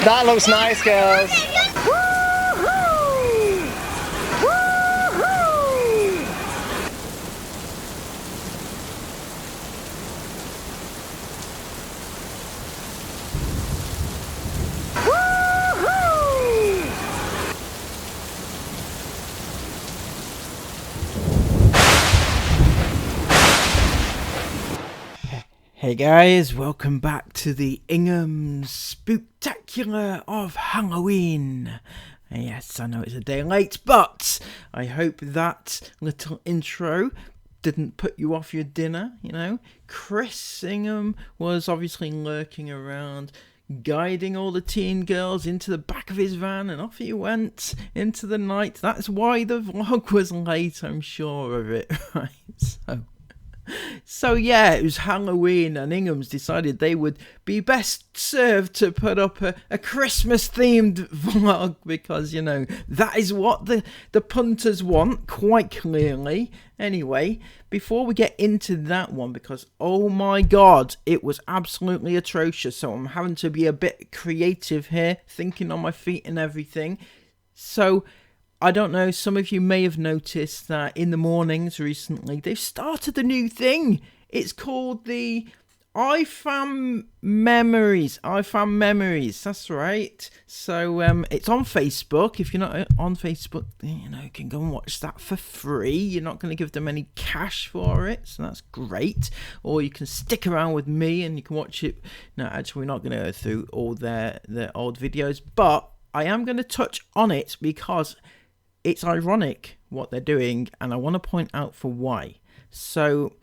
That looks nice, girls. Hey guys, welcome back to the Inghams Spooktacular of Halloween. Yes, I know it's a day late, but I hope that little intro didn't put you off your dinner, you know. Chris Ingham was obviously lurking around, guiding all the teen girls into the back of his van, and off he went into the night. That's why the vlog was late, I'm sure of it, right? So yeah, it was Halloween, and Inghams decided they would be best served to put up a Christmas-themed vlog, because, you know, that is what the punters want, quite clearly. Anyway, before we get into that one, because, oh my god, it was absolutely atrocious, so I'm having to be a bit creative here, thinking on my feet and everything. So I don't know, some of you may have noticed that in the mornings recently, they've started a new thing. It's called the iFam Memories. iFam Memories, that's right. So it's on Facebook. If you're not on Facebook, you know, you can go and watch that for free. You're not going to give them any cash for it, so that's great. Or you can stick around with me and you can watch it. No, actually, we're not going to go through all their old videos, but I am going to touch on it because it's ironic what they're doing, and I want to point out for why. So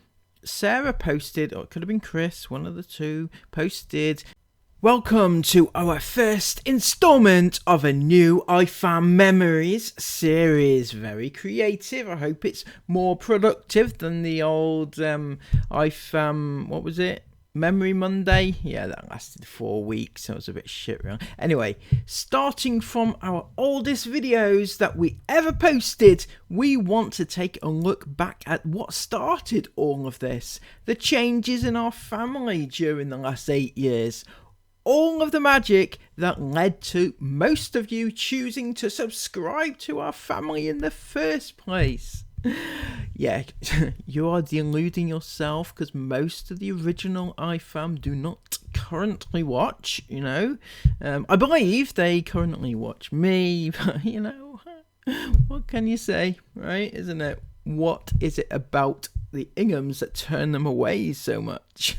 Sarah posted, or it could have been Chris, one of the two, posted, "Welcome to our first installment of a new iFam Memories series." Very creative. I hope it's more productive than the old iFam, what was it? Memory Monday? Yeah, that lasted 4 weeks, so it was a bit shit, really. Anyway, starting from our oldest videos that we ever posted, we want to take a look back at what started all of this. The changes in our family during the last 8 years. All of the magic that led to most of you choosing to subscribe to our family in the first place. Yeah, you are deluding yourself, because most of the original iFam do not currently watch, you know. I believe they currently watch me, but, you know, what can you say, right? Isn't it? What is it about the Inghams that turn them away so much?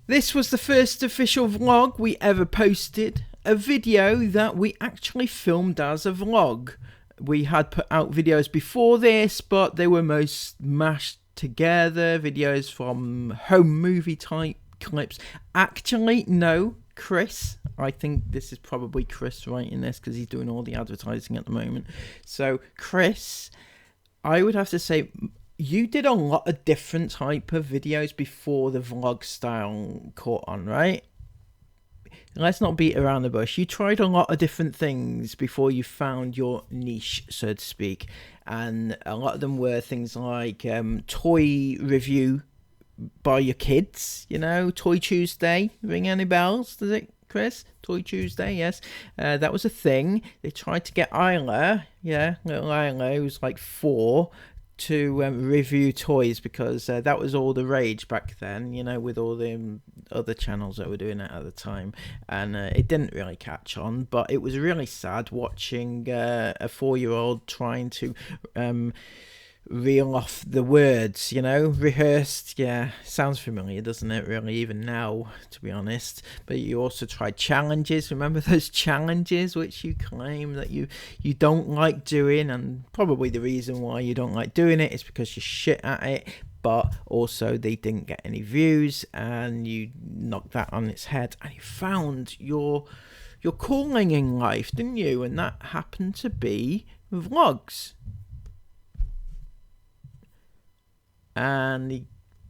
This was the first official vlog we ever posted, a video that we actually filmed as a vlog. We had put out videos before this, but they were most mashed together, videos from home movie type clips. Actually, no, Chris. I think this is probably Chris writing this, because he's doing all the advertising at the moment. So, Chris, I would have to say, you did a lot of different type of videos before the vlog style caught on, right? Let's not beat around the bush. You tried a lot of different things before you found your niche, so to speak. And a lot of them were things like toy review by your kids, you know, Toy Tuesday. Ring any bells? Does it, Chris? Toy Tuesday, yes. That was a thing. They tried to get Isla, yeah, little Isla, who was like 4, to review toys, because that was all the rage back then, you know, with all the other channels that were doing it at the time, and it didn't really catch on. But it was really sad watching a 4-year-old trying to reel off the words, you know, rehearsed. Yeah, sounds familiar, doesn't it, really, even now, to be honest. But you also tried challenges. Remember those challenges which you claim that you don't like doing, and probably the reason why you don't like doing it is because you're shit at it, but also they didn't get any views, and you knocked that on its head, and you found your calling in life, didn't you? And that happened to be vlogs. And he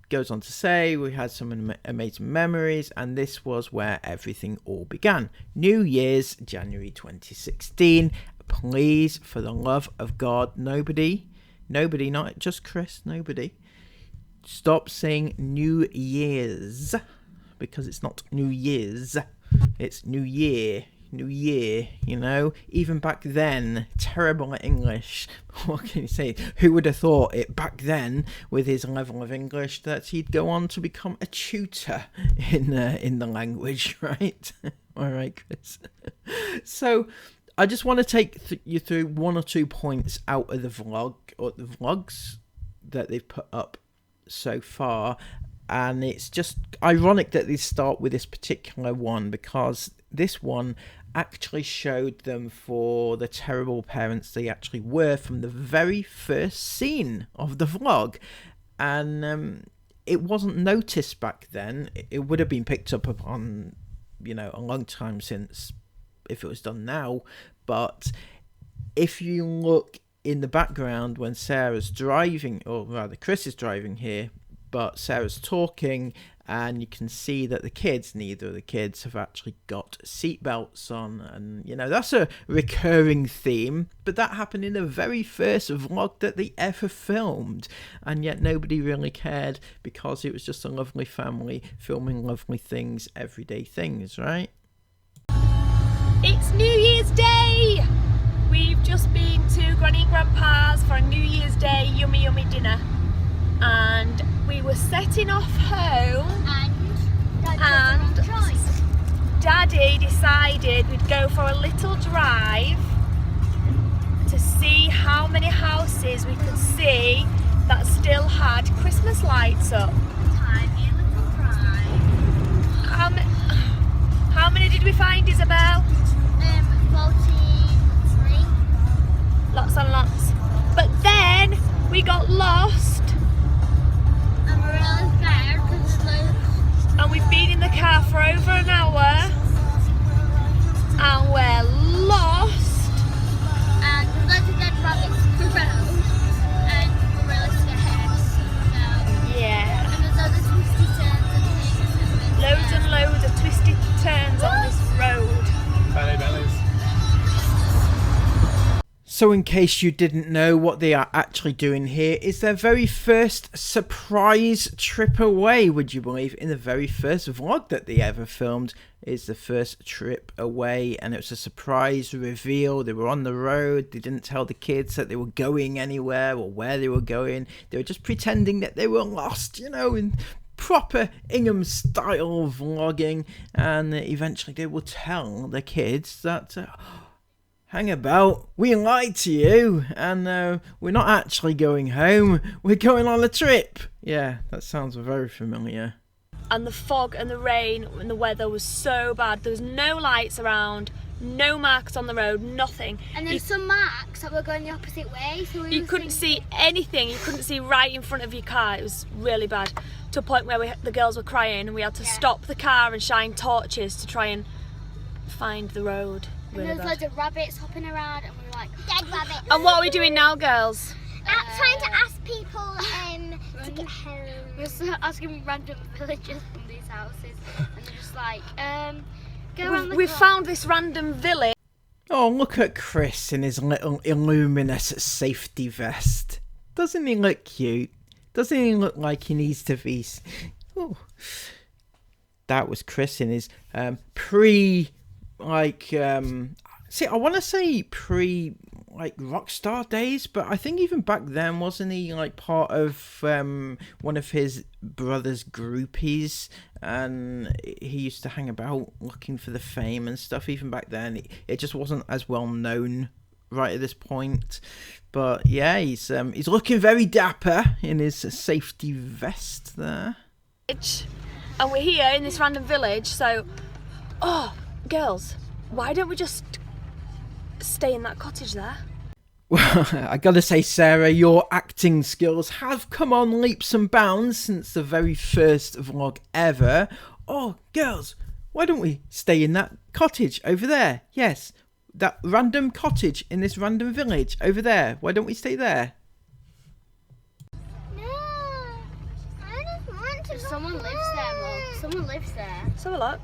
goes on to say, we had some amazing memories, and this was where everything all began. New Year's, January 2016. Please, for the love of God, nobody, not just Chris, nobody, stop saying New Year's, because it's not New Year's. It's New Year, you know. Even back then, terrible at English. What can you say? Who would have thought it back then, with his level of English, that he'd go on to become a tutor in the language, right? All right, Chris. So I just want to take you through one or two points out of the vlog, or the vlogs that they've put up so far. And it's just ironic that they start with this particular one, because this one actually showed them for the terrible parents they actually were from the very first scene of the vlog. And it wasn't noticed back then. It would have been picked up upon, you know, a long time since, if it was done now. But if you look in the background when Sarah's driving, or rather Chris is driving here, but Sarah's talking, and you can see that neither of the kids have actually got seatbelts on. And, you know, that's a recurring theme, but that happened in the very first vlog that they ever filmed. And yet nobody really cared, because it was just a lovely family filming lovely things, everyday things, right? It's New Year's Day! We've just been to Granny and Grandpa's for a New Year's Day yummy yummy dinner. And we were setting off home, and Daddy decided we'd go for a little drive to see how many houses we could see that still had Christmas lights up. Tiny little drive. How many did we find, Isabel? 43. Lots and lots. But then we got lost. I'm really scared because it's loose. And we've been in the car for over an hour, and we're lost. And there's loads of dead rabbits on the road. And we're really scared. So, Yeah. and there's loads of twisty turns and things. Loads and loads of twisted turns on this road. Bellies. So in case you didn't know, what they are actually doing here is their very first surprise trip away, would you believe? In the very first vlog that they ever filmed is the first trip away, and it was a surprise reveal. They were on the road. They didn't tell the kids that they were going anywhere or where they were going. They were just pretending that they were lost, you know, in proper Ingham style vlogging. And eventually they will tell the kids that... hang about, we lied to you, and we're not actually going home, we're going on a trip. Yeah, that sounds very familiar. And the fog and the rain and the weather was so bad. There was no lights around, no marks on the road, nothing. And there's some marks that were going the opposite way. So You couldn't see anything. You couldn't see right in front of your car. It was really bad, to a point where the girls were crying, and we had to stop the car and shine torches to try and find the road. And there was loads of rabbits hopping around, and we were like, dead rabbits. And what are we doing now, girls? Trying to ask people to get home. We're just asking random villagers from these houses, and they're just like, go around the We corner. found this random village. Oh, look at Chris in his little illuminous safety vest. Doesn't he look cute? Doesn't he look like he needs to be... Oh. That was Chris in his I want to say pre Rockstar days, but I think even back then, wasn't he like part of one of his brother's groupies, and he used to hang about looking for the fame and stuff. Even back then, it just wasn't as well known right at this point. But yeah, he's looking very dapper in his safety vest there. And we're here in this random village, so girls, why don't we just stay in that cottage there? Well, I gotta say, Sarah, your acting skills have come on leaps and bounds since the very first vlog ever. Oh, girls, why don't we stay in that cottage over there? Yes, that random cottage in this random village over there. Why don't we stay there? No, I don't want to. Someone lives there, Mum. Someone lives there. Let's have a look.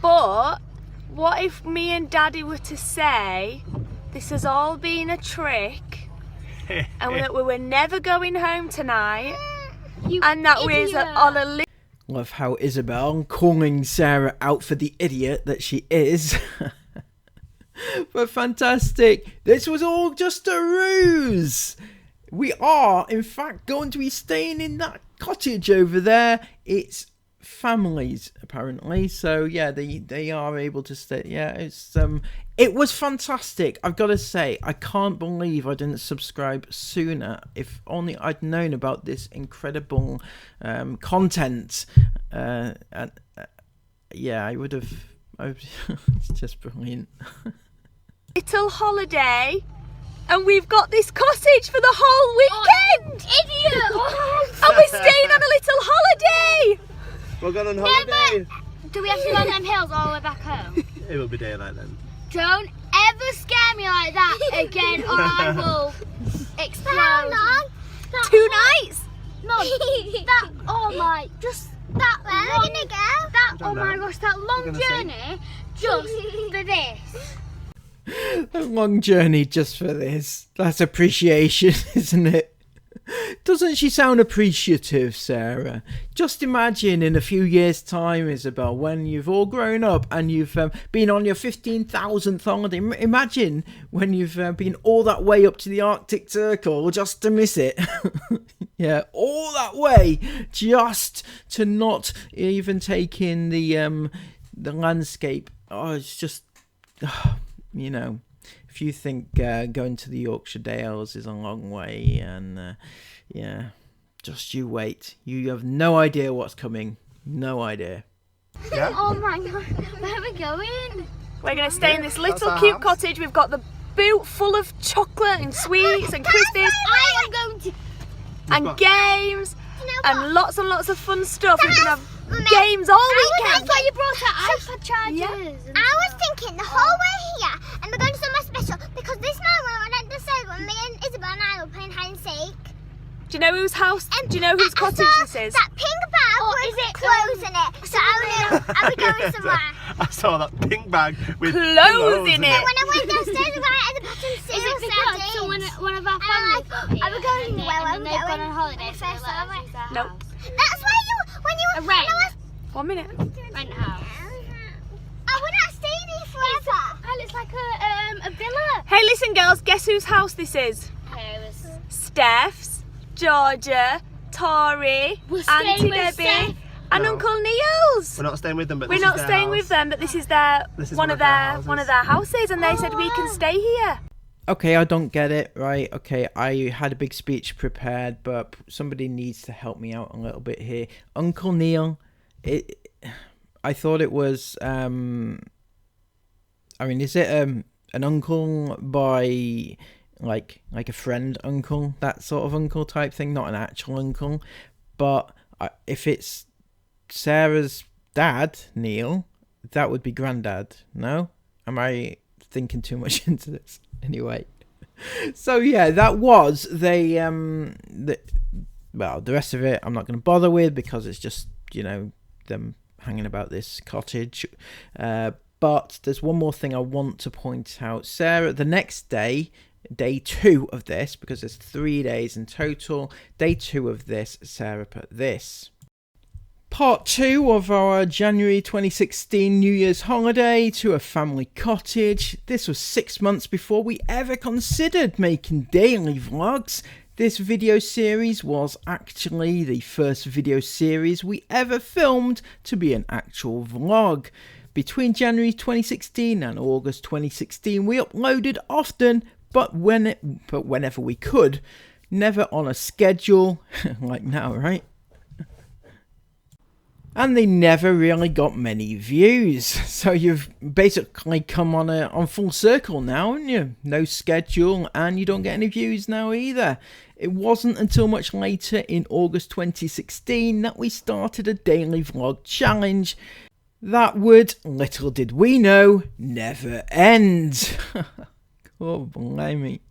But what if me and Daddy were to say this has all been a trick and that we were never going home tonight, and that we're on a Love how Isabel calling Sarah out for the idiot that she is. But fantastic. This was all just a ruse. We are, in fact, going to be staying in that cottage over there. It's families, apparently. So, yeah, they are able to stay. Yeah, it was fantastic. I've got to say, I can't believe I didn't subscribe sooner. If only I'd known about this incredible content. Yeah, I would have. It's just brilliant. Little holiday, and we've got this cottage for the whole weekend. Idiot! And we're staying on a little holiday. We're going on holiday. Do we have to go on them hills all the way back home? It will be daylight then. Don't ever scare me like that again, or I will explode. How long? 2 nights. No, that, oh my, just that long, where are we gonna go? That, oh my gosh, that long journey, just for this. A long journey just for this. That's appreciation, isn't it? Doesn't she sound appreciative, Sarah? Just imagine in a few years' time, Isabel, when you've all grown up and you've been on your 15,000th holiday. Imagine when you've been all that way up to the Arctic Circle just to miss it. Yeah, all that way just to not even take in the landscape. Oh, it's just, you know. If you think going to the Yorkshire Dales is a long way, and yeah, just you wait. You have no idea what's coming. No idea. Yeah. Oh my god, where are we going? We're going to stay in this little our cute house. cottage. We've got the boot full of chocolate and sweets and crispies I am going to. and games and lots of fun stuff. We're going to have Mummy, games all That's weekend. why you brought out iPad chargers. Yeah. And I was thinking the whole way here, and we're going to somewhere special because this moment when I just said when me and Isabel and I were playing hide and seek. Do you know whose house? Do you know whose I cottage saw this is? That pink bag with clothes in it. So I knew I was going somewhere. I saw that pink bag with Clothes in it. And when I went downstairs, right at the bottom seal, Is it because someone, one of our families got here? I was going and where then I'm they've going. gone on holiday, so they First let I us went. use their Nope. house. That's why when you A when I rent. was 1 minute. Rent house. I would not stay here forever. Oh, it's like a villa. Hey, listen, girls. Guess whose house this is? Hers. Steph's, Georgia, Tori, We're Auntie staying with Debbie, Steph. and No. Uncle Neil's. We're not staying with them, but We're this not is their staying house. with them, but this is their This is one of their houses. one of their houses, and they said we can stay here. Okay, I don't get it, right? Okay, I had a big speech prepared, but somebody needs to help me out a little bit here. Uncle Neil, I thought it was, I mean, is it an uncle by, like a friend uncle, that sort of uncle type thing, not an actual uncle? But if it's Sarah's dad, Neil, that would be granddad, no? Am I thinking too much into this? Anyway, so yeah, that was well, the rest of it I'm not going to bother with because it's just, you know, them hanging about this cottage. But there's one more thing I want to point out. Sarah, the next day, day 2 of this, because there's 3 days in total, day 2 of this, Sarah put this. Part 2 of our January 2016 New Year's holiday to a family cottage. This was 6 months before we ever considered making daily vlogs. This video series was actually the first video series we ever filmed to be an actual vlog. Between January 2016 and August 2016 we uploaded often, but whenever we could. Never on a schedule, like now, right? And they never really got many views. So you've basically come on full circle now, haven't you? No schedule, and you don't get any views now either. It wasn't until much later in August 2016 that we started a daily vlog challenge that would, little did we know, never end. Oh, blimey.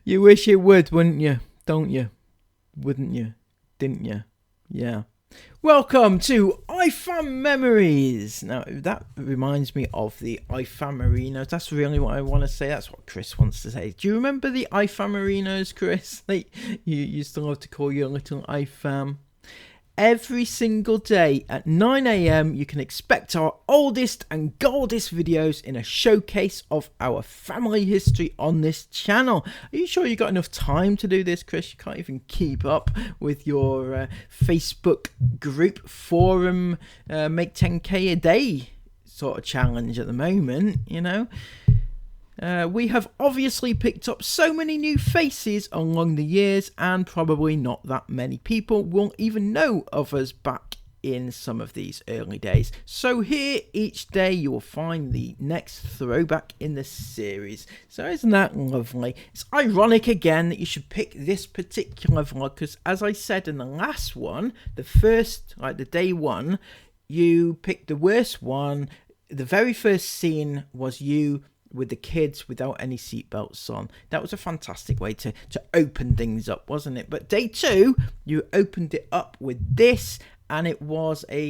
You wish it would, wouldn't you? Don't you? Wouldn't you? Didn't you? Yeah. Welcome to iFam Memories. Now, that reminds me of the iFamarinos. That's really what I want to say. That's what Chris wants to say. Do you remember the iFamarinos, Chris? Like, you used to love to call your little iFam. every single day at 9 a.m. you can expect our oldest and goldest videos in a showcase of our family history on this channel. Are you sure you got enough time to do this, Chris? You can't even keep up with your Facebook group forum make 10k a day sort of challenge at the moment, you know. We have obviously picked up so many new faces along the years, and probably not that many people will even know of us back in some of these early days. So here each day you will find the next throwback in the series. So isn't that lovely? It's ironic again that you should pick this particular vlog, because as I said in the last one, the first, like the day one, you picked the worst one. The very first scene was you with the kids without any seatbelts on. That was a fantastic way to open things up, wasn't it? But day two, you opened it up with this, and it was a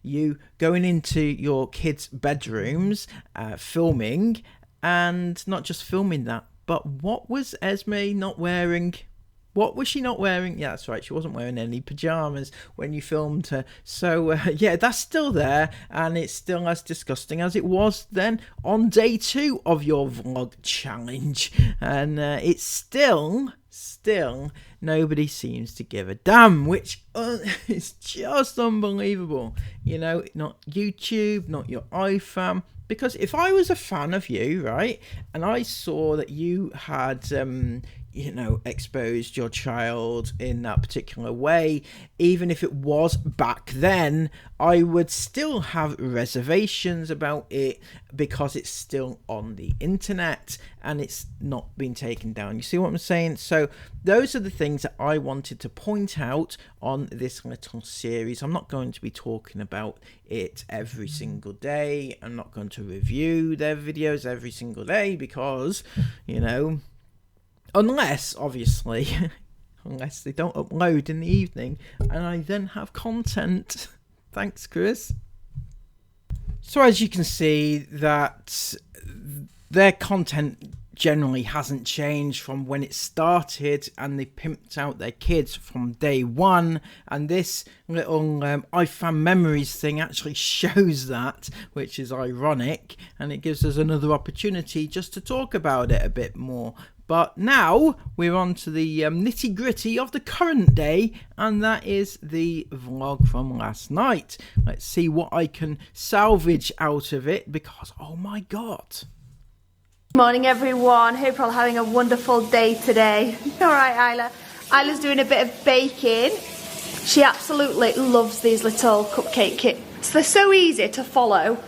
you going into your kids' bedrooms, filming, and not just filming that, but what was Esme not wearing? What was she not wearing? Yeah, that's right. She wasn't wearing any pajamas when you filmed her. So, yeah, that's still there. And it's still as disgusting as it was then on day two of your vlog challenge. And it's still nobody seems to give a damn, which is just unbelievable. You know, not YouTube, not your iFam. Because if I was a fan of you, right, and I saw that you had you know, exposed your child in that particular way, even if it was back then, I would still have reservations about it because it's still on the internet and it's not been taken down. You see what I'm saying? So those are the things that I wanted to point out on this little series. I'm not going to be talking about it every single day. I'm not going to review their videos every single day because, you know, unless, obviously, unless they don't upload in the evening and I then have content. Thanks, Chris. So as you can see, that their content generally hasn't changed from when it started, and they pimped out their kids from day one, and this little iFam Memories thing actually shows that, which is ironic, and it gives us another opportunity just to talk about it a bit more. But now we're on to the nitty gritty of the current day, and that is the vlog from last night. Let's see what I can salvage out of it, because oh my god. Morning everyone, hope you're all having a wonderful day today. Alright Isla, Isla's doing a bit of baking. She absolutely loves these little cupcake kits. They're so easy to follow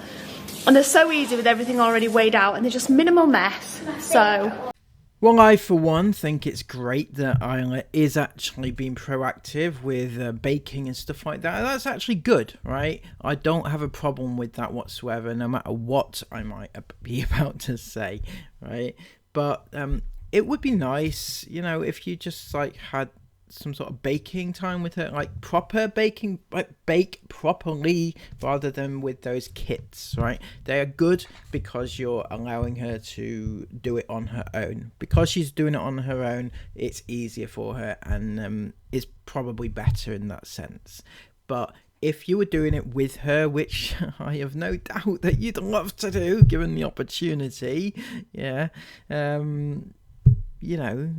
and they're so easy with everything already weighed out, and they're just minimal mess. So well, I for one think it's great that Isla is actually being proactive with baking and stuff like that. That's actually good, right? I don't have a problem with that whatsoever, no matter what I might be about to say, right? But it would be nice, you know, if you just like had some sort of baking time with her, like proper baking, like bake properly rather than with those kits, right? They are good because you're allowing her to do it on her own. Because she's doing it on her own, it's easier for her, and is probably better in that sense. But if you were doing it with her, which I have no doubt that you'd love to do given the opportunity, yeah, you know,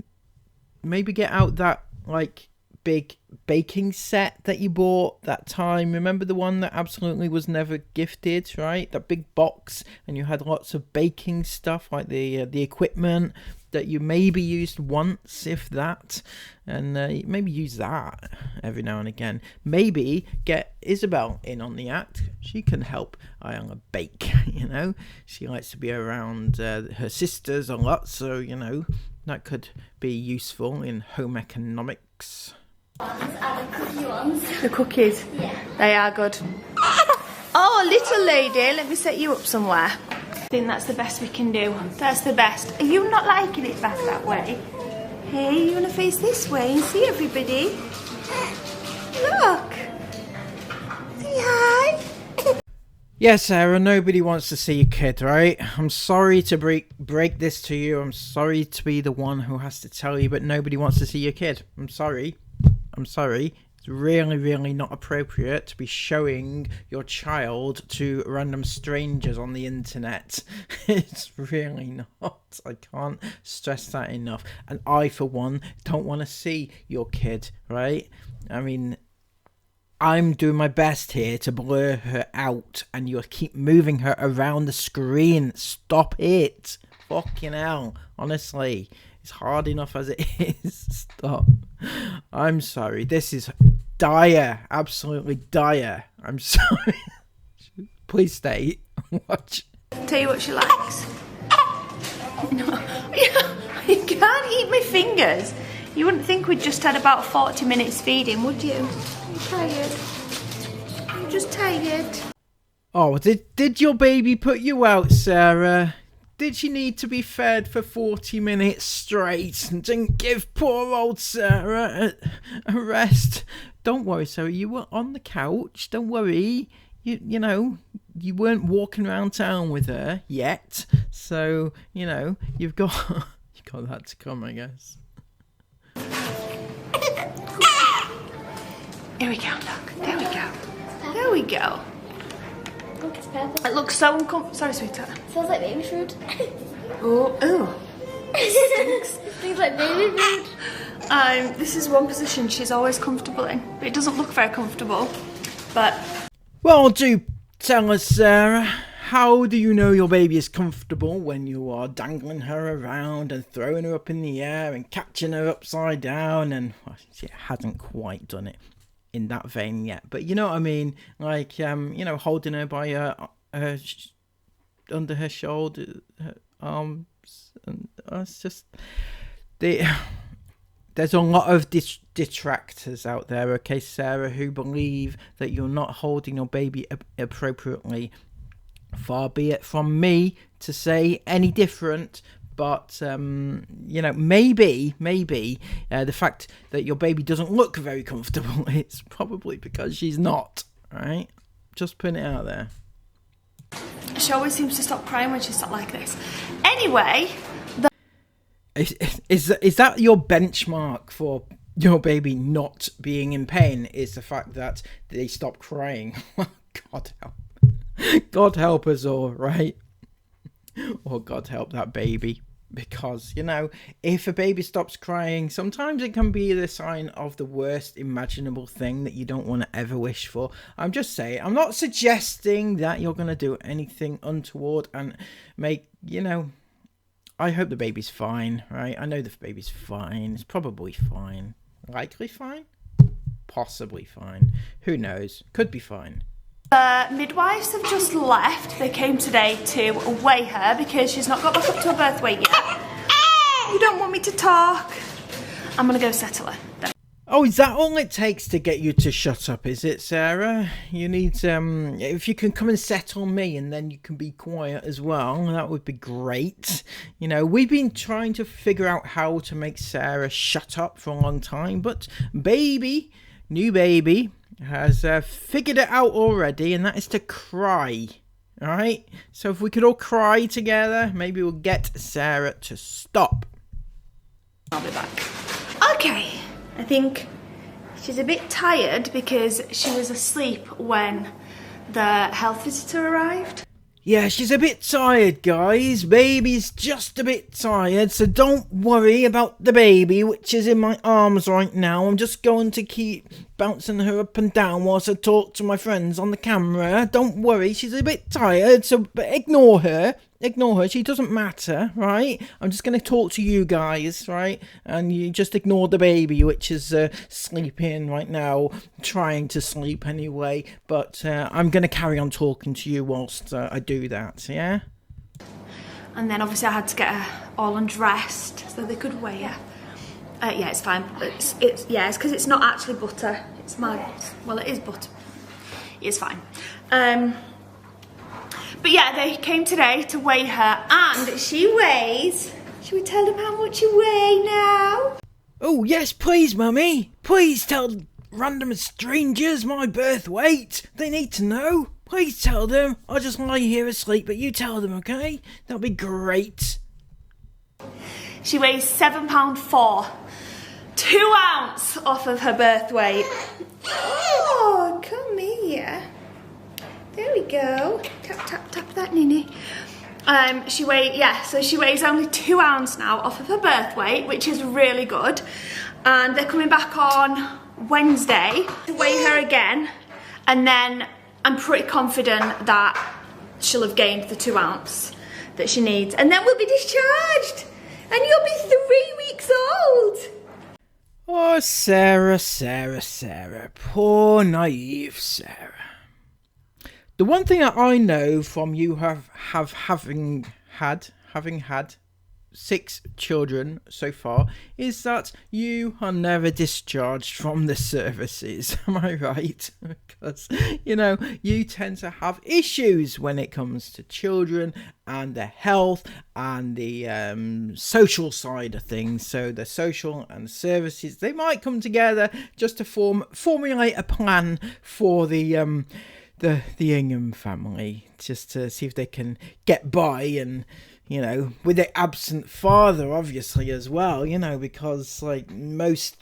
maybe get out that like big baking set that you bought that time. Remember the one that absolutely was never gifted, right? That big box, and you had lots of baking stuff, like the equipment that you maybe used once, if that, and maybe use that every now and again. Maybe get Isabel in on the act. She can help Isla bake, you know. She likes to be around her sisters a lot, so, you know, that could be useful in home economics. Are the cookie ones? the cookies, Yeah. they are good. Oh, little lady, let me set you up somewhere. I think that's the best we can do. That's the best. Are you not liking it back that way? Hey, you want to face this way and see everybody? Look. Say hi. Yeah, Sarah, nobody wants to see your kid, right? I'm sorry to break this to you. I'm sorry to be the one who has to tell you, but nobody wants to see your kid. I'm sorry. It's It's really, really not appropriate to be showing your child to random strangers on the internet. It's really not. I can't stress that enough. And I, for one, don't want to see your kid, right? I mean, I'm doing my best here to blur her out, and you keep moving her around the screen. Stop it. Fucking hell. Honestly, it's hard enough as it is. Stop. I'm sorry. This is dire. Absolutely dire. I'm sorry. Please stay. Watch. Tell you what she likes. No. You can't eat my fingers. You wouldn't think we'd just had about 40 minutes feeding, would you? I'm tired. I'm just tired. Oh, did your baby put you out, Sarah? Did she need to be fed for 40 minutes straight and didn't give poor old Sarah a rest? Don't worry, Sarah, you were on the couch. Don't worry. You know, you weren't walking around town with her yet. So, you know, you've got that to come, I guess. Here we go, look. There we go. There we go. Look, it's perfect. It looks so uncomfortable. Sorry, sweetheart. Smells like baby food. Oh. It stinks. It stinks like baby food. This is one position she's always comfortable in. But it doesn't look very comfortable. But Well, do tell us, Sarah, how do you know your baby is comfortable when you are dangling her around and throwing her up in the air and catching her upside down? And well, she hasn't quite done it in that vein yet, but you know what I mean, like you know, holding her by her under her shoulder, her arms, and it's just there's a lot of detractors out there, okay, Sarah, who believe that you're not holding your baby appropriately. Far be it from me to say any different. But, you know, maybe the fact that your baby doesn't look very comfortable, it's probably because she's not, right? Just putting it out there. she always seems to stop crying when she's sat like this. Anyway, Is that your benchmark for your baby not being in pain? Is the fact that they stop crying? God help. God help us all, right? Or God help that baby. Because, you know, if a baby stops crying, sometimes it can be the sign of the worst imaginable thing that you don't want to ever wish for. I'm just saying, I'm not suggesting that you're going to do anything untoward and make, you know, I hope the baby's fine, right? I know the baby's fine. It's probably fine. Likely fine? Possibly fine. Who knows? Could be fine. the midwives have just left. They came today to weigh her because she's not got back up to her birth weight yet. You don't want me to talk? I'm gonna go settle her. Oh, is that all it takes to get you to shut up, is it, Sarah? You need, if you can come and settle me and then you can be quiet as well, that would be great. You know, we've been trying to figure out how to make Sarah shut up for a long time, but new baby, has figured it out already, and that is to cry. Alright? So if we could all cry together, maybe we'll get Sarah to stop. I'll be back. Okay. I think she's a bit tired because she was asleep when the health visitor arrived. Yeah, she's a bit tired, guys. Baby's just a bit tired, so don't worry about the baby, which is in my arms right now. I'm just going to keep bouncing her up and down whilst I talk to my friends on the camera. Don't worry, she's a bit tired, but ignore her. Ignore her, she doesn't matter, right? I'm just going to talk to you guys, right? And you just ignore the baby, which is sleeping right now, trying to sleep anyway. But I'm going to carry on talking to you whilst I do that, yeah? And then obviously I had to get her all undressed so they could weigh her. Yeah, it's fine. It's because it's not actually butter. It's well, it is butter. It's fine. But yeah, they came today to weigh her, and she weighs... Should we tell them how much you weigh now? Oh, yes, please, Mummy. Please tell random strangers my birth weight. They need to know. Please tell them. I'll just lie here asleep, but you tell them, okay? That'll be great. She weighs £7.4. 2 ounces off of her birth weight. Oh, come here. There we go. Tap, tap, tap that, Nini. She weighs only 2 ounces now off of her birth weight, which is really good. And they're coming back on Wednesday to weigh her again. And then I'm pretty confident that she'll have gained the 2 ounces that she needs. And then we'll be discharged. And you'll be 3 weeks old. Oh, Sarah, Sarah, Sarah. Poor naive Sarah. The one thing that I know from you having had 6 children so far is that you are never discharged from the services. Am I right? Because, you know, you tend to have issues when it comes to children and their health and the social side of things. So the social and services, they might come together just to formulate a plan for the Ingham family, just to see if they can get by, and you know, with the absent father obviously as well, you know, because like most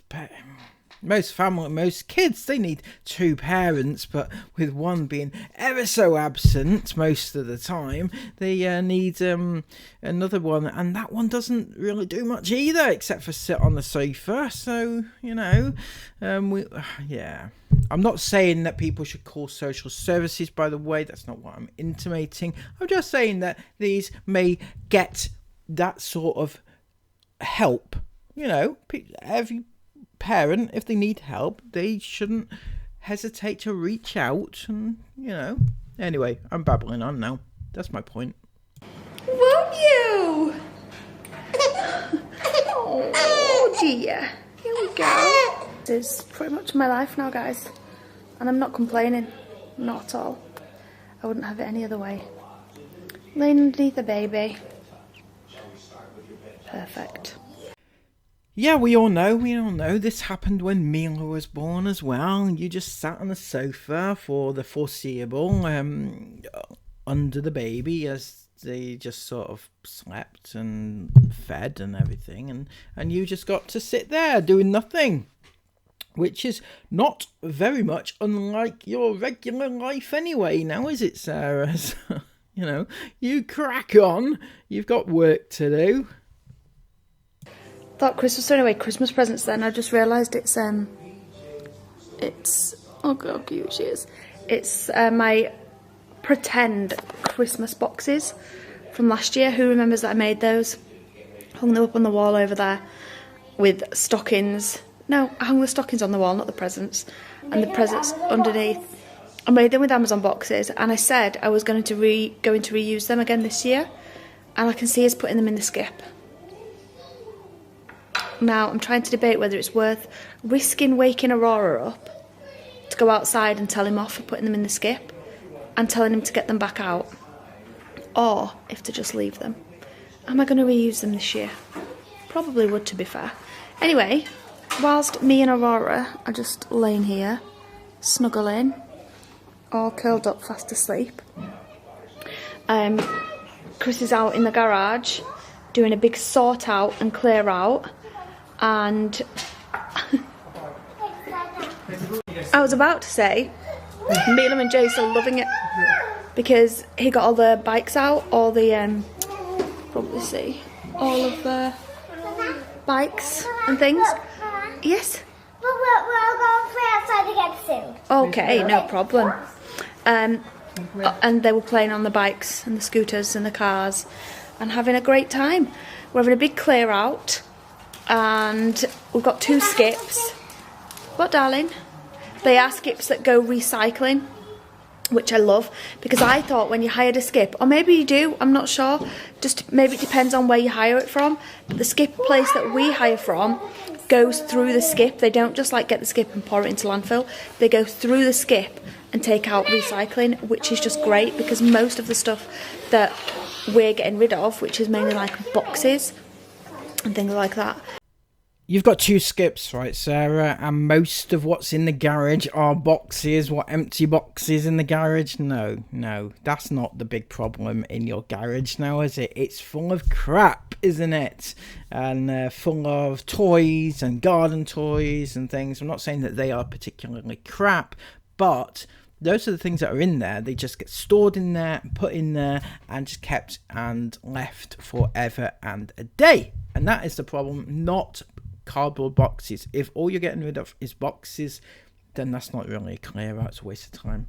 kids, they need 2 parents, but with one being ever so absent most of the time, they need another one, and that one doesn't really do much either except for sit on the sofa. So, you know, I'm not saying that people should call social services, by the way. That's not what I'm intimating. I'm just saying that these may get that sort of help. You know, every parent, if they need help, they shouldn't hesitate to reach out, and, you know. Anyway, I'm babbling on now. That's my point. Won't you? Oh dear. Here we go. This is pretty much my life now, guys. And I'm not complaining. Not at all. I wouldn't have it any other way. Laying underneath the baby. Perfect. Yeah, we all know this happened when Mila was born as well. You just sat on the sofa for the foreseeable, under the baby as they just sort of slept and fed and everything, and you just got to sit there doing nothing, which is not very much unlike your regular life anyway, now is it, Sarah? So, you know, you crack on, you've got work to do. Thought Christmas, so anyway, Christmas presents then. I just realised it's oh god, how cute she is. It's my pretend Christmas boxes from last year. Who remembers that I made those? Hung them up on the wall over there with stockings. No, I hung the stockings on the wall, not the presents. And the presents underneath. I made them with Amazon boxes, and I said I was going to reuse them again this year. And I can see us putting them in the skip. Now, I'm trying to debate whether it's worth risking waking Aurora up to go outside and tell him off for putting them in the skip and telling him to get them back out, or if to just leave them. Am I going to reuse them this year? Probably would, to be fair. Anyway, whilst me and Aurora are just laying here, snuggling, all curled up fast asleep, Chris is out in the garage doing a big sort out and clear out. And I was about to say, Mila and Jace are loving it because he got all the bikes out, all the probably see all of the bikes and things. Yes. But we're going to play outside again soon. Okay, no problem. And they were playing on the bikes and the scooters and the cars and having a great time. We're having a big clear out. And we've got 2 skips. What, darling? They are skips that go recycling, which I love, because I thought when you hired a skip, or maybe you do, I'm not sure, just maybe it depends on where you hire it from, but the skip place that we hire from goes through the skip. They don't just like get the skip and pour it into landfill. They go through the skip and take out recycling, which is just great, because most of the stuff that we're getting rid of, which is mainly like boxes and things like that. You've got 2 skips, right, Sarah? And most of what's in the garage are boxes. What, empty boxes in the garage? No, that's not the big problem in your garage now, is it? It's full of crap, isn't it? And full of toys and garden toys and things. I'm not saying that they are particularly crap, but those are the things that are in there. They just get stored in there, put in there, and just kept and left forever and a day. And that is the problem, not cardboard boxes. If all you're getting rid of is boxes, then that's not really a clear out. It's a waste of time.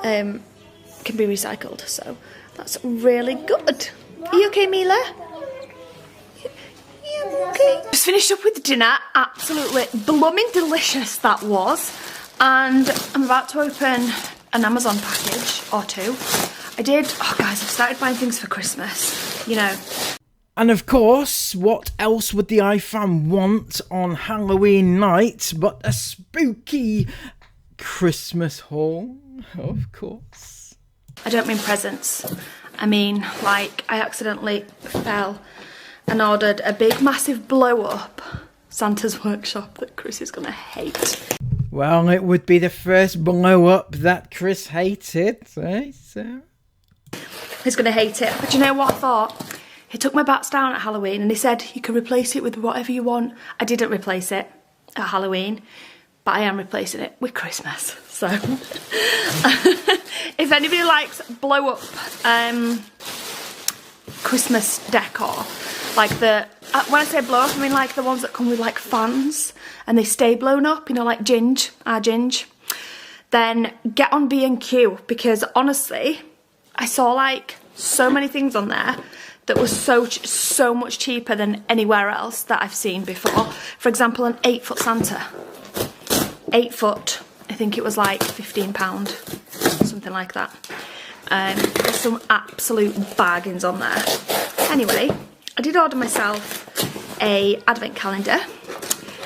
Can be recycled, so that's really good. Are you okay, Mila? You okay? Just finished up with dinner. Absolutely blooming delicious that was. And I'm about to open an Amazon package or 2. Oh guys, I've started buying things for Christmas, you know. And of course, what else would the iFam want on Halloween night but a spooky Christmas haul? Of course. I don't mean presents. I mean, like, I accidentally fell and ordered a big, massive blow-up Santa's workshop that Chris is going to hate. Well, it would be the first blow-up that Chris hated, eh, Sarah? He's going to hate it. But you know what I thought? He took my bats down at Halloween and he said, you can replace it with whatever you want. I didn't replace it at Halloween, but I am replacing it with Christmas. So, if anybody likes blow-up Christmas decor, like when I say blow-up, I mean like the ones that come with like fans and they stay blown up, you know, like our Ginge, then get on B&Q, because honestly, I saw like so many things on there that was so much cheaper than anywhere else that I've seen before. For example, an 8-foot Santa. 8 foot, I think it was like £15, something like that. There's some absolute bargains on there. Anyway, I did order myself a advent calendar.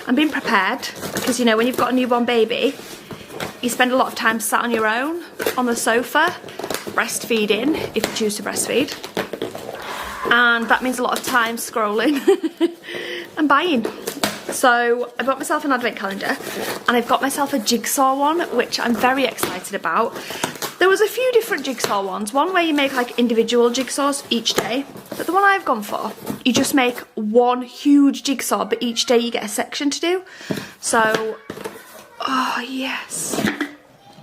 I'm being prepared because, you know, when you've got a newborn baby, you spend a lot of time sat on your own on the sofa, breastfeeding, if you choose to breastfeed. And that means a lot of time scrolling and buying. So I bought myself an advent calendar and I've got myself a jigsaw one, which I'm very excited about. There was a few different jigsaw ones, one where you make like individual jigsaws each day, but the one I've gone for, you just make one huge jigsaw, but each day you get a section to do. So, oh yes.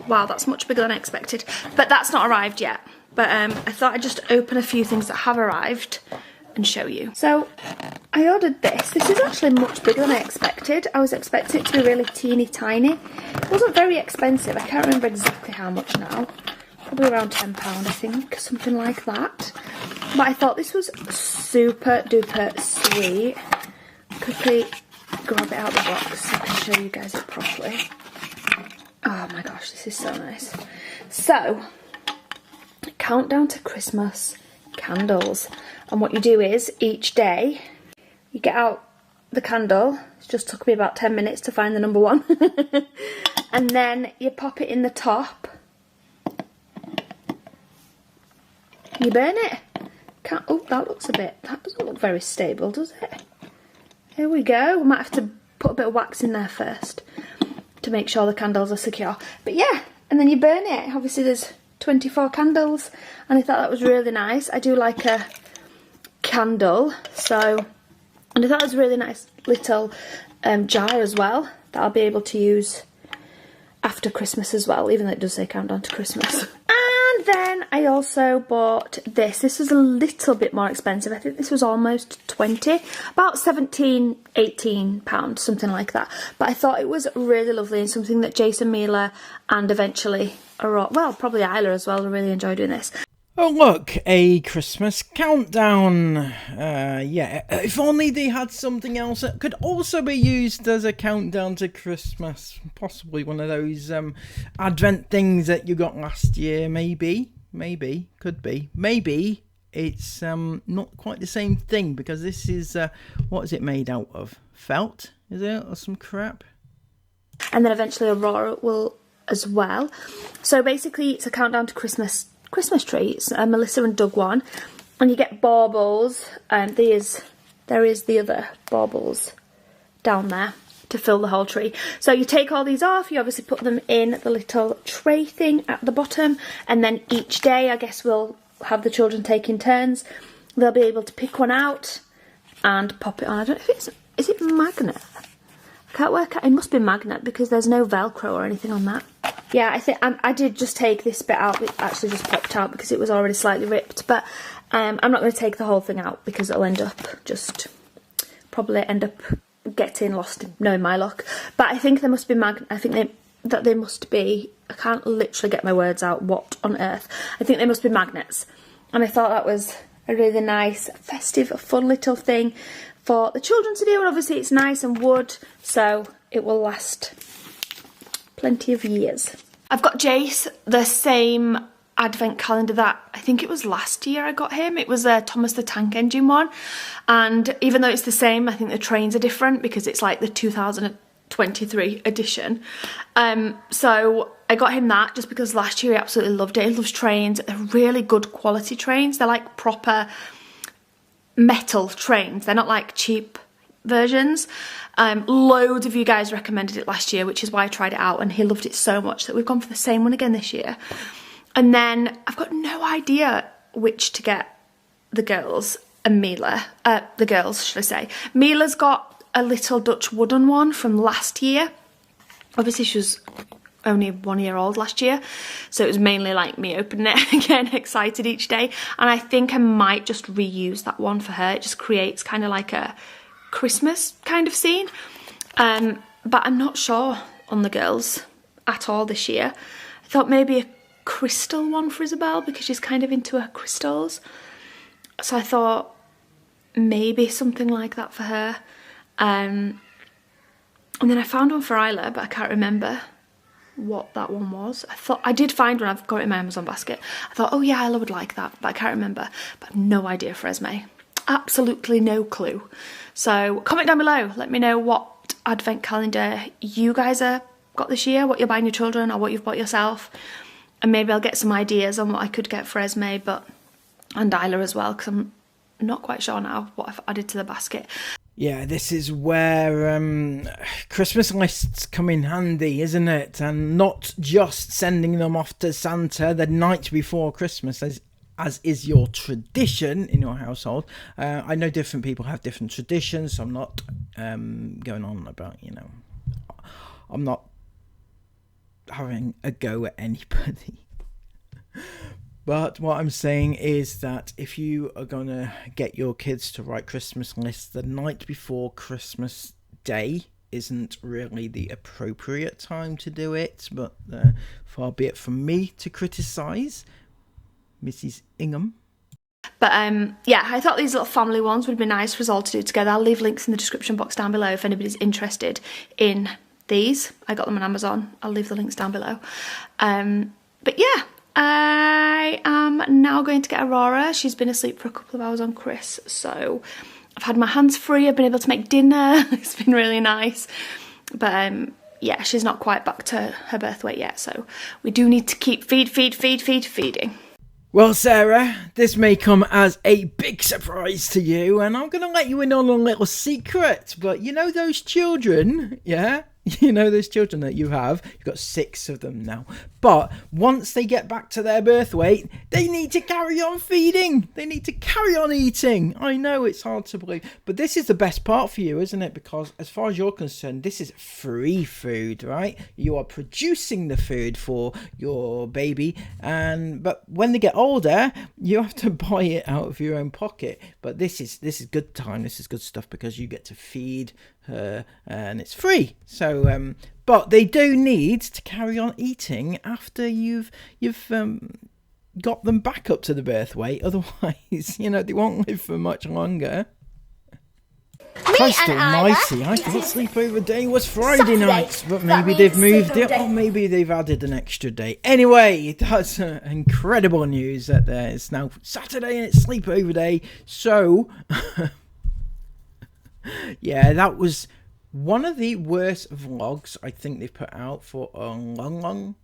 Wow, that's much bigger than I expected. But that's not arrived yet. But I thought I'd just open a few things that have arrived and show you. So I ordered this. This is actually much bigger than I expected. I was expecting it to be really teeny tiny. It wasn't very expensive. I can't remember exactly how much now. Probably around £10, I think, something like that. But I thought this was super duper sweet. Quickly grab it out of the box so I can show you guys it properly. Oh my gosh, this is so nice. So, countdown to Christmas candles. And what you do is, each day, you get out the candle. It just took me about 10 minutes to find the number one. And then you pop it in the top. You burn it. Oh, that doesn't look very stable, does it? Here we go. We might have to put a bit of wax in there first to make sure the candles are secure. But yeah, and then you burn it. Obviously there's 24 candles, and I thought that was really nice. I do like a candle, so, and I thought it was a really nice little jar as well that I'll be able to use after Christmas as well, even though it does say countdown to Christmas. And then I also bought this. This was a little bit more expensive. I think this was almost 20, about 17, 18 pounds, something like that. But I thought it was really lovely and something that Jason, Mila, and eventually, well, probably Isla as well, really enjoy doing this. Oh look, a Christmas countdown. Yeah, if only they had something else that could also be used as a countdown to Christmas. Possibly one of those Advent things that you got last year, maybe, could be. Maybe it's not quite the same thing, because this is, what is it made out of? Felt, is it, or some crap? And then eventually Aurora will as well. So basically it's a countdown to Christmas tree. It's a Melissa and Doug one, and you get baubles, and there's there is the other baubles down there to fill the whole tree. So you take all these off, you obviously put them in the little tray thing at the bottom, and then each day, I guess we'll have the children taking turns. They'll be able to pick one out and pop it on. I don't know if is it magnet? I can't work out. It must be magnet because there's no Velcro or anything on that. Yeah, I think I did just take this bit out. It actually just popped out because it was already slightly ripped. But I'm not going to take the whole thing out because it'll probably end up getting lost, knowing my luck. But I think there must be they must be, I can't literally get my words out, what on earth. I think they must be magnets. And I thought that was a really nice, festive, fun little thing for the children to do. And obviously it's nice and wood, so it will last plenty of years. I've got Jace the same advent calendar that I think it was last year I got him. It was a Thomas the Tank Engine one, and even though it's the same, I think the trains are different because it's like the 2023 edition. So I got him that just because last year he absolutely loved it. He loves trains. They're really good quality trains. They're like proper metal trains. They're not like cheap versions. Loads of you guys recommended it last year, which is why I tried it out, and he loved it so much that we've gone for the same one again this year. And then I've got no idea which to get the girls and Mila. The girls, should I say. Mila's got a little Dutch wooden one from last year. Obviously she was only 1 year old last year, so it was mainly like me opening it again, excited each day. And I think I might just reuse that one for her. It just creates kind of like a Christmas kind of scene. But I'm not sure on the girls at all this year. I thought maybe a crystal one for Isabel because she's kind of into her crystals, so I thought maybe something like that for her. And then I found one for Isla, but I can't remember what that one was. I did find one, I've got it in my Amazon basket. I thought, oh yeah, Isla would like that, but I can't remember. But no idea for Esme, absolutely no clue. So comment down below, let me know what advent calendar you guys are got this year, what you're buying your children or what you've bought yourself. And maybe I'll get some ideas on what I could get for Esme and Isla as well, because I'm not quite sure now what I've added to the basket. Yeah, this is where Christmas lists come in handy, isn't it? And not just sending them off to Santa the night before Christmas, as is your tradition in your household. I know different people have different traditions, so I'm not going on about, I'm not having a go at anybody. But what I'm saying is that if you are going to get your kids to write Christmas lists the night before Christmas Day isn't really the appropriate time to do it, but far be it from me to criticise Mrs. Ingham. But yeah, I thought these little family ones would be nice for us all to do together. I'll leave links in the description box down below if anybody's interested in these. I got them on Amazon. I'll leave the links down below. But yeah, I am now going to get Aurora. She's been asleep for a couple of hours on Chris, so I've had my hands free. I've been able to make dinner. It's been really nice. But yeah, she's not quite back to her birth weight yet, so we do need to keep feeding. Well, Sarah, this may come as a big surprise to you, and I'm going to let you in on a little secret. But you know those children, yeah? You know those children that you have? You've got 6 of them now. But once they get back to their birth weight, they need to carry on feeding. They need to carry on eating. I know it's hard to believe, but this is the best part for you, isn't it? Because as far as you're concerned, this is free food, right? You are producing the food for your baby, but when they get older, you have to buy it out of your own pocket. But this is good time. This is good stuff because you get to feed her and it's free. So but they do need to carry on eating after you've got them back up to the birth weight. Otherwise, they won't live for much longer. Christ almighty, I thought sleepover day was Friday night, but maybe they've moved it, or maybe they've added an extra day. Anyway, that's incredible news that it's now Saturday and it's sleepover day. So yeah, that was one of the worst vlogs I think they've put out for a long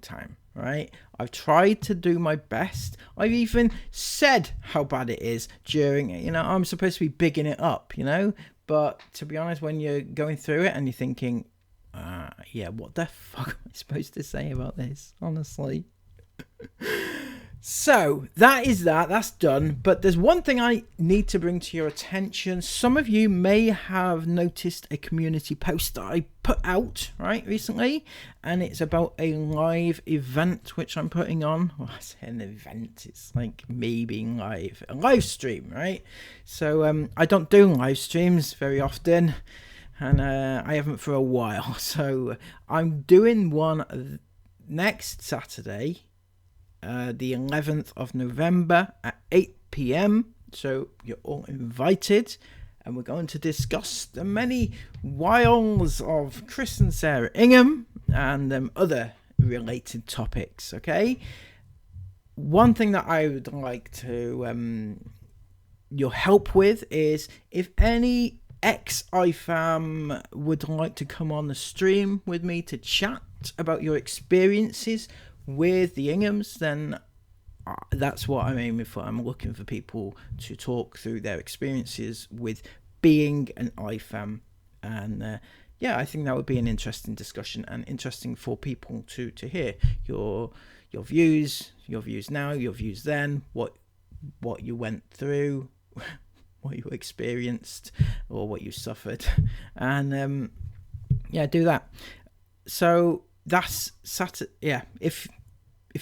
time, right? I've tried to do my best. I've even said how bad it is during it. You know, I'm supposed to be bigging it up, you know? But to be honest, when you're going through it and you're thinking, yeah, what the fuck am I supposed to say about this, honestly? So that's done. But there's one thing I need to bring to your attention. Some of you may have noticed a community post that I put out right recently, and it's about a live event which I'm putting on. Well, I say an event, it's like me being live, a live stream, right? So I don't do live streams very often, and I haven't for a while. So I'm doing one next Saturday, the 11th of November at 8 p.m. So you're all invited, and we're going to discuss the many wiles of Chris and Sarah Ingham and other related topics. Okay, one thing that I would like to your help with is if any ex-IFAM would like to come on the stream with me to chat about your experiences with the Inghams, then that's what I'm aiming for. I'm looking for people to talk through their experiences with being an IFAM, and yeah, I think that would be an interesting discussion and interesting for people to hear your views now, your views then, what you went through, what you experienced or what you suffered, and yeah, do that. So that's Saturday. Yeah, if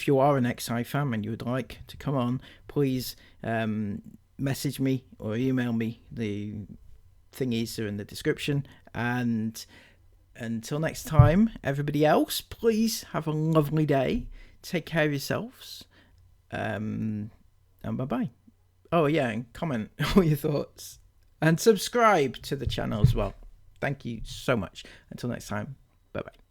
you are an ex-IFAM and you would like to come on, please message me or email me. The thingies are in the description. And until next time, everybody else, please have a lovely day. Take care of yourselves. And bye-bye. Oh, yeah, and comment all your thoughts. And subscribe to the channel as well. Thank you so much. Until next time, bye-bye.